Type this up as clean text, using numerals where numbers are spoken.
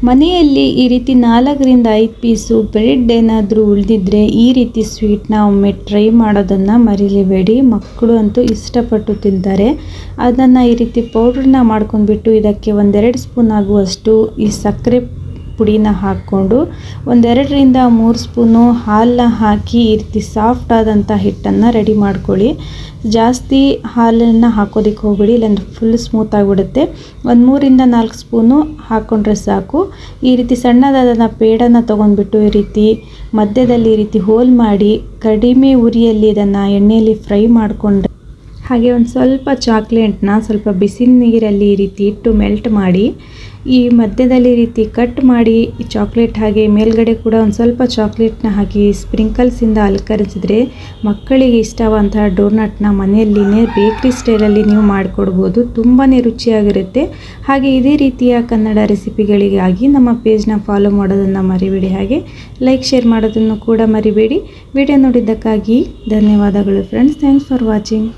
ಮನೆಯಲ್ಲಿ ಈ ರೀತಿ 4ರಿಂದ 5 ಪೀಸು ಬ್ರೆಡ್ ಏನಾದರೂ ಉಳಿದಿದ್ರೆ ಈ ರೀತಿ ಸ್ವೀಟ್ನ ಒಮ್ಮೆ ಟ್ರೈ ಮಾಡೋದನ್ನು ಮರಿಲೇಬೇಡಿ. ಮಕ್ಕಳು ಅಂತೂ ಇಷ್ಟಪಟ್ಟು ತಿಂತಾರೆ. ಅದನ್ನು ಈ ರೀತಿ ಪೌಡ್ರನ್ನ ಮಾಡ್ಕೊಂಡ್ಬಿಟ್ಟು ಇದಕ್ಕೆ 1-2 ಸ್ಪೂನ್ ಆಗುವಷ್ಟು ಈ ಸಕ್ಕರೆ ಪುಡಿನ ಹಾಕ್ಕೊಂಡು 1-2ರಿಂದ 3 ಸ್ಪೂನು ಹಾಲನ್ನ ಹಾಕಿ ಈ ರೀತಿ ಸಾಫ್ಟ್ ಆದಂಥ ಹಿಟ್ಟನ್ನು ರೆಡಿ ಮಾಡ್ಕೊಳ್ಳಿ. ಜಾಸ್ತಿ ಹಾಲನ್ನು ಹಾಕೋದಕ್ಕೆ ಹೋಗಬೇಡಿ, ಇಲ್ಲಾಂದರೆ ಫುಲ್ ಸ್ಮೂತ್ ಆಗಿಬಿಡುತ್ತೆ. 3ರಿಂದ 4 ಸ್ಪೂನು ಹಾಕ್ಕೊಂಡ್ರೆ ಸಾಕು. ಈ ರೀತಿ ಸಣ್ಣದಾದ ಪೇಡನ್ನು ತೊಗೊಂಡ್ಬಿಟ್ಟು ಈ ರೀತಿ ಮಧ್ಯದಲ್ಲಿ ಈ ರೀತಿ ಹೋಲ್ ಮಾಡಿ ಕಡಿಮೆ ಉರಿಯಲ್ಲಿ ಇದನ್ನು ಎಣ್ಣೆಯಲ್ಲಿ ಫ್ರೈ ಮಾಡಿಕೊಂಡ್ರೆ, ಹಾಗೆ ಒಂದು ಸ್ವಲ್ಪ ಚಾಕ್ಲೇಟ್ನ ಸ್ವಲ್ಪ ಬಿಸಿ ನೀರಲ್ಲಿ ಈ ರೀತಿ ಇಟ್ಟು ಮೆಲ್ಟ್ ಮಾಡಿ ಈ ಮಧ್ಯದಲ್ಲಿ ಈ ರೀತಿ ಕಟ್ ಮಾಡಿ ಈ ಚಾಕ್ಲೇಟ್ ಹಾಗೆ ಮೇಲ್ಗಡೆ ಕೂಡ ಒಂದು ಸ್ವಲ್ಪ ಚಾಕ್ಲೇಟ್ನ ಹಾಕಿ ಸ್ಪ್ರಿಂಕಲ್ಸಿಂದ ಅಲಂಕರಿಸಿದ್ರೆ ಮಕ್ಕಳಿಗೆ ಇಷ್ಟವಾದಂತಹ ಡೋನಟ್ನ ಮನೆಯಲ್ಲಿನೇ ಬೇಕ್ರಿ ಸ್ಟೈಲಲ್ಲಿ ನೀವು ಮಾಡಿಕೊಡ್ಬೋದು. ತುಂಬಾ ರುಚಿಯಾಗಿರುತ್ತೆ. ಹಾಗೆ ಇದೇ ರೀತಿಯ ಕನ್ನಡ ರೆಸಿಪಿಗಳಿಗಾಗಿ ನಮ್ಮ ಪೇಜ್ನ ಫಾಲೋ ಮಾಡೋದನ್ನು ಮರಿಬೇಡಿ. ಹಾಗೆ ಲೈಕ್ ಶೇರ್ ಮಾಡೋದನ್ನು ಕೂಡ ಮರಿಬೇಡಿ. ವಿಡಿಯೋ ನೋಡಿದ್ದಕ್ಕಾಗಿ ಧನ್ಯವಾದಗಳು ಫ್ರೆಂಡ್ಸ್. Thanks for watching.